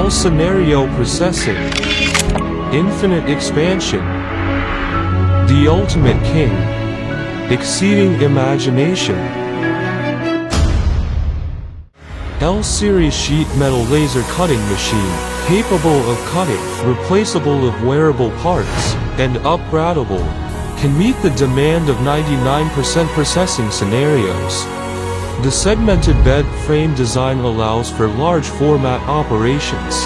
all scenario processing, infinite expansion, the ultimate king, exceeding imagination. L-Series sheet metal laser cutting machine, capable of cutting, replaceable of wearable parts, and upgradable, can meet the demand of 99% processing scenarios. The segmented bed frame design allows for large format operations,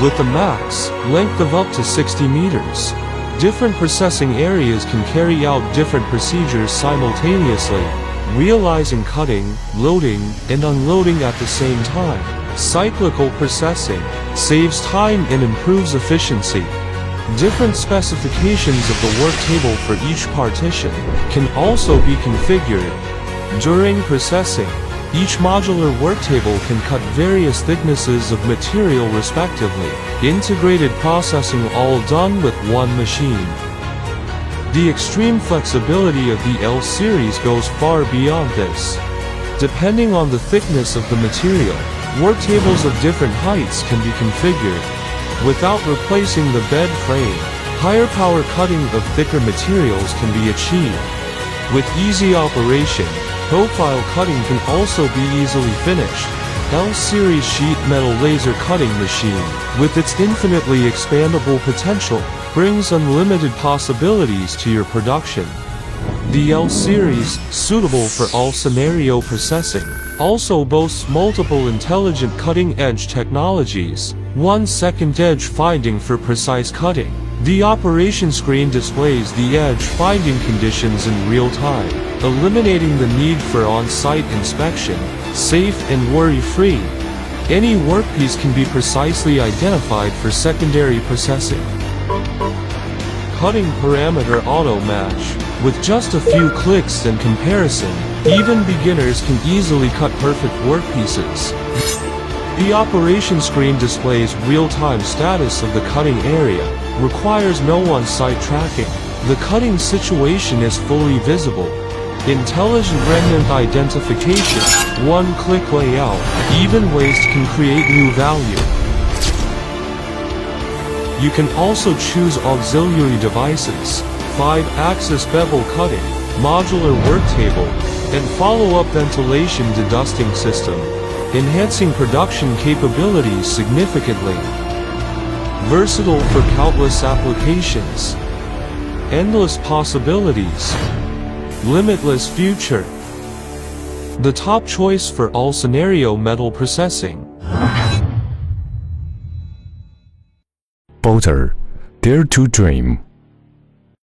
with a max length of up to 60 meters. Different processing areas can carry out different procedures simultaneously, realizing cutting, loading, and unloading at the same time. Cyclical processing saves time and improves efficiency. Different specifications of the work table for each partition can also be configured. During processing, each modular work table can cut various thicknesses of material respectively. Integrated processing, all done with one machine. The extreme flexibility of the L-Series goes far beyond this. Depending on the thickness of the material, work tables of different heights can be configured. Without replacing the bed frame, higher power cutting of thicker materials can be achieved. With easy operation, profile cutting can also be easily finished. L-Series sheet metal laser cutting machine, with its infinitely expandable potential, brings unlimited possibilities to your production. The L-Series, suitable for all scenario processing, also boasts multiple intelligent cutting-edge technologies. 1 second edge finding for precise cutting. The operation screen displays the edge finding conditions in real time, eliminating the need for on-site inspection. Safe and worry-free. Any workpiece can be precisely identified for secondary processing. Cutting parameter auto match. With just a few clicks and comparison, even beginners can easily cut perfect workpieces. The operation screen displays real-time status of the cutting area, requires no on-site tracking. The cutting situation is fully visible. Intelligent remnant identification, one-click layout, even waste can create new value. You can also choose auxiliary devices, 5-axis bevel cutting, modular work table, and follow-up ventilation dedusting system, enhancing production capabilities significantly. Versatile for countless applications. Endless possibilities. Limitless future. The top choice for all scenario metal processing. Bodor, dare to dream.